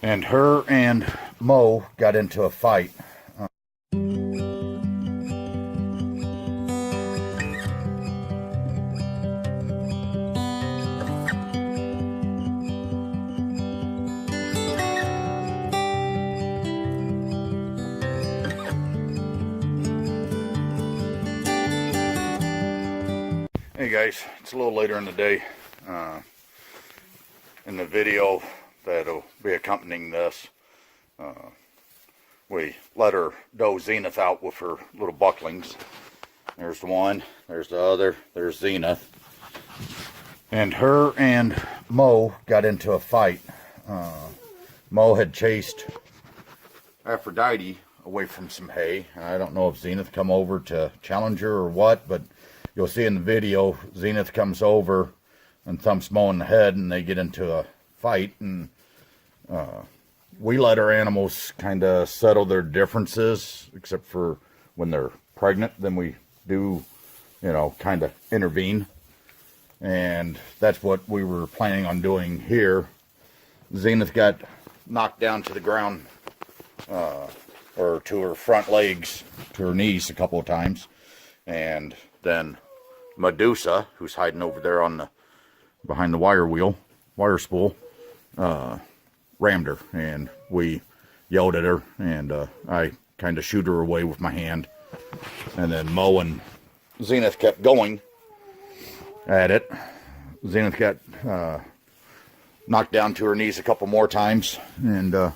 And her and Mo got into a fight. Hey guys, it's a little later in the day. In the video that'll be accompanying this, we let our doe Zenith out with her little bucklings. There's the one, there's the other, there's Zenith. And her and Mo got into a fight. Mo had chased Aphrodite away from some hay. I don't know if Zenith come over to challenge her or what, but you'll see in the video, Zenith comes over and thumps Mo in the head, and they get into a fight. And we let our animals kind of settle their differences, except for when they're pregnant. Then we do, kind of intervene. And that's what we were planning on doing here. Zenith got knocked down to the ground, or to her front legs, to her knees a couple of times. And then Medusa, who's hiding over there on the behind the wire spool, rammed her, and we yelled at her, and I kind of shooed her away with my hand. And then Mo and Zenith kept going at it. Zenith got knocked down to her knees a couple more times, and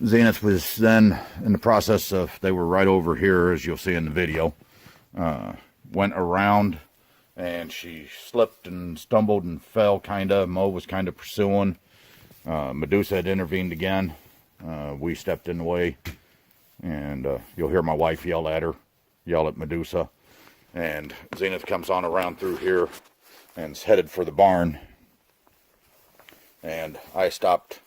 Zenith was then in the process of, they were right over here, as you'll see in the video, went around, and she slipped and stumbled and fell, kind of. Mo was kind of pursuing. Medusa had intervened again. We stepped in the way, and you'll hear my wife yell at Medusa. And Zenith comes on around through here and is headed for the barn. And I stopped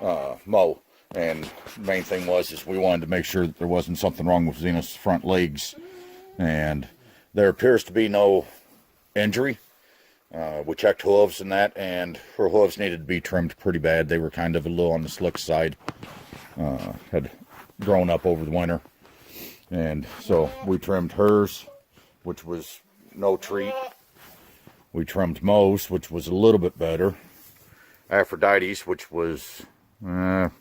Mo. And the main thing was we wanted to make sure that there wasn't something wrong with Zenith's front legs. And there appears to be no injury. We checked hooves and that, and her hooves needed to be trimmed pretty bad. They were kind of a little on the slick side. Had grown up over the winter. And so we trimmed hers, which was no treat. We trimmed Mo's, which was a little bit better. Aphrodite's, which was, I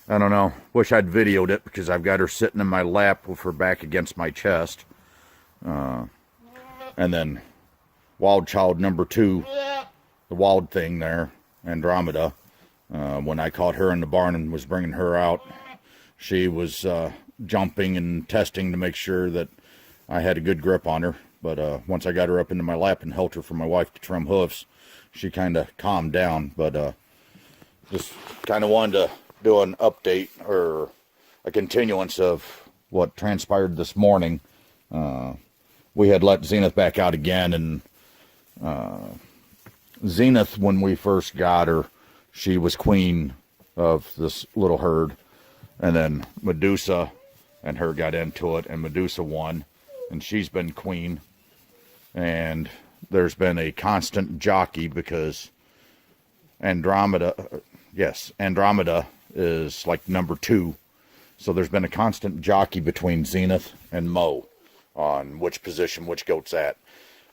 don't know. Wish I'd videoed it, because I've got her sitting in my lap with her back against my chest. And then wild child number 2, the wild thing there, Andromeda. When I caught her in the barn and was bringing her out, she was jumping and testing to make sure that I had a good grip on her. But once I got her up into my lap and held her for my wife to trim hoofs, she kind of calmed down. But just kind of wanted to do an update, or a continuance of what transpired this morning. We had let Zenith back out again, and Zenith, when we first got her, she was queen of this little herd. And then Medusa and her got into it, and Medusa won, and she's been queen. And there's been a constant jockey, because Andromeda is like number 2. So there's been a constant jockey between Zenith and Mo on which position which goat's at.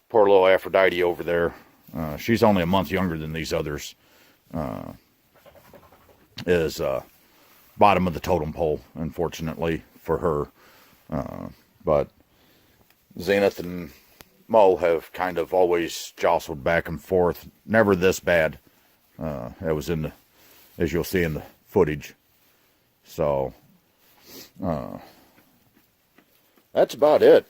Poor little Aphrodite over there, she's only a month younger than these others, is bottom of the totem pole, unfortunately for her. But Zenith and Mo have kind of always jostled back and forth. Never this bad. It was in the, as you'll see in the footage. So that's about it,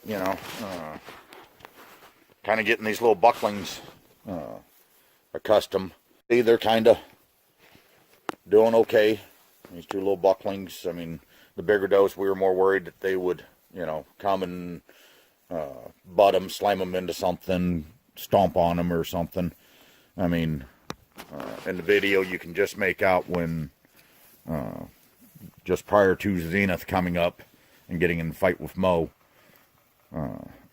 kind of getting these little bucklings accustomed. See, they're kind of doing okay. These 2 little bucklings. I mean, the bigger does, we were more worried that they would, come and butt them, slam them into something, stomp on them or something. I mean, in the video, you can just make out when, just prior to Zenith coming up and getting in a fight with Mo,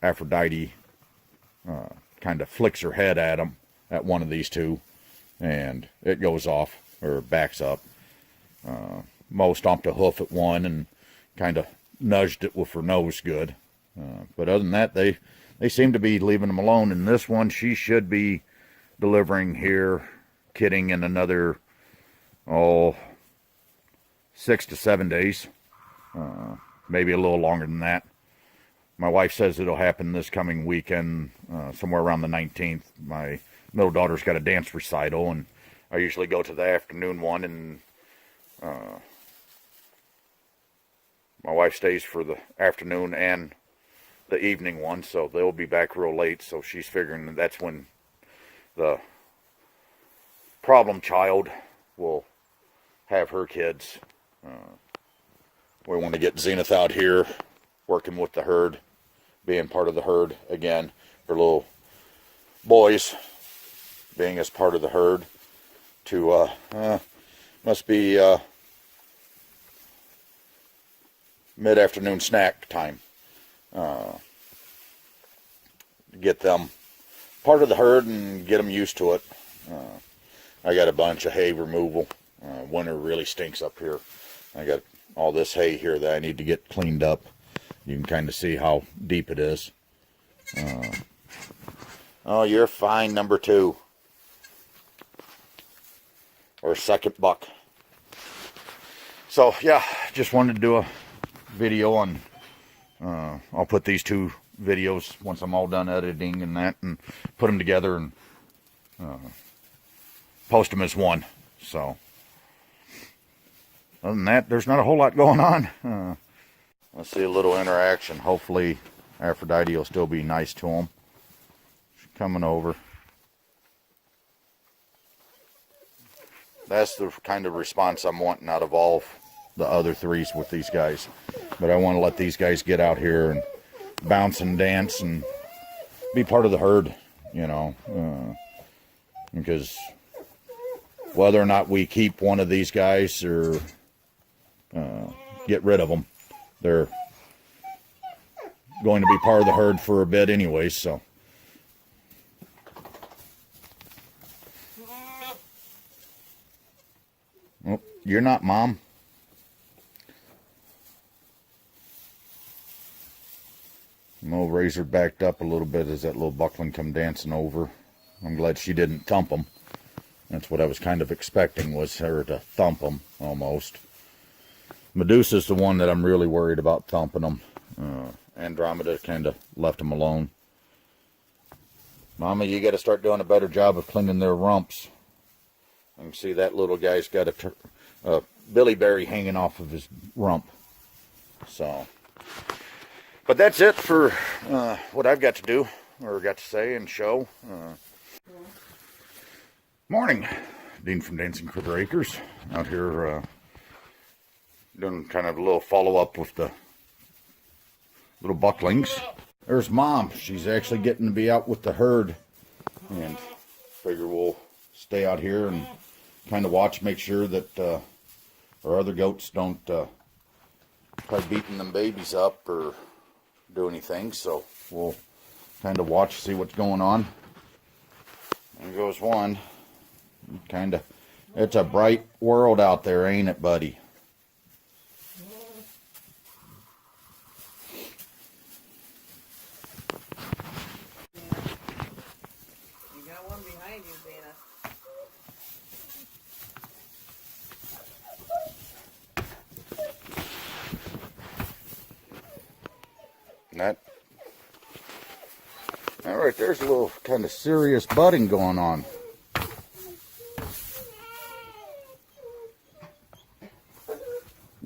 Aphrodite kind of flicks her head at him, at one of these 2, and it goes off. or backs up. Mo stomped a hoof at one and kind of nudged it with her nose good. But other than that, they seem to be leaving them alone. And this one, she should be delivering here, kidding, in another, 6 to 7 days. Maybe a little longer than that. My wife says it'll happen this coming weekend, somewhere around the 19th. My middle daughter's got a dance recital, and I usually go to the afternoon one, and my wife stays for the afternoon and the evening one, so they'll be back real late. So she's figuring that's when the problem child will have her kids. We want to get Zenith out here working with the herd, being part of the herd again, for little boys being as part of the herd to must be mid-afternoon snack time. Get them part of the herd and get them used to it. I got a bunch of hay removal. Winter really stinks up here. I got all this hay here that I need to get cleaned up. You can kind of see how deep it is. Oh, you're fine, number 2. Or second buck. So, yeah, just wanted to do a video on, I'll put these 2 videos once I'm all done editing and that, and put them together and post them as one. So, other than that, there's not a whole lot going on. Let's see a little interaction. Hopefully Aphrodite will still be nice to him. She's coming over. That's the kind of response I'm wanting out of all the other 3s with these guys. But I want to let these guys get out here and bounce and dance and be part of the herd, you know. Because whether or not we keep one of these guys or get rid of them, they're going to be part of the herd for a bit anyway, so. Oh, you're not, Mom. Mo razor backed up a little bit as that little buckling come dancing over. I'm glad she didn't thump him. That's what I was kind of expecting, was her to thump him, almost. Medusa's the one that I'm really worried about thumping him. Andromeda kind of left him alone. Mama, you got to start doing a better job of cleaning their rumps. I can see that little guy's got a billyberry hanging off of his rump. So, but that's it for what I've got to do, or got to say and show. Morning. Dean from Dancing Critter Acres. Out here doing kind of a little follow-up with the little bucklings. There's Mom. She's actually getting to be out with the herd. And figure we'll stay out here and kind of watch, make sure that our other goats don't try beating them babies up or do anything. So we'll kind of watch, see what's going on. There goes one. Kind of, it's a bright world out there, ain't it, buddy? You got one behind you, Zena. That right there's a little kind of serious budding going on.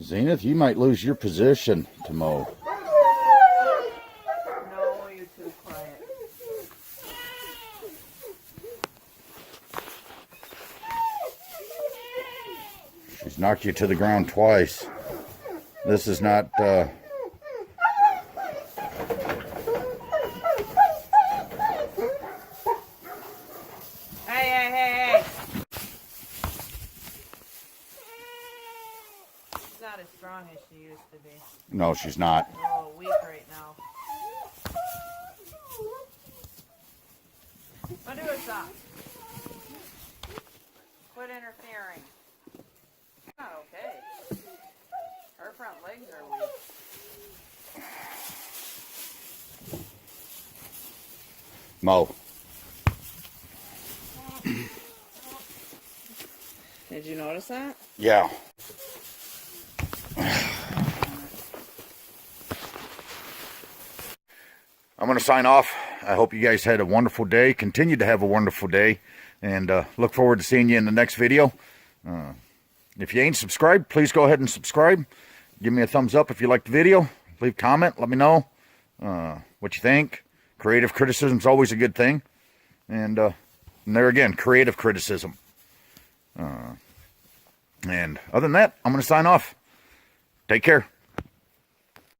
Zenith, you might lose your position to Mo. No, you're too quiet. She's knocked you to the ground twice. This is not, Hey, hey, hey, hey. She's not as strong as she used to be. no, she's not. Oh, weak right now. Undo her sock. Quit interfering. Okay. Her front legs are weak. Mo. Did you notice that? Yeah. I'm going to sign off. I hope you guys had a wonderful day. Continue to have a wonderful day. And look forward to seeing you in the next video. If you ain't subscribed, please go ahead and subscribe. Give me a thumbs up if you liked the video. Leave a comment. Let me know what you think. Creative criticism is always a good thing. And there again, creative criticism. And other than that, I'm going to sign off. Take care.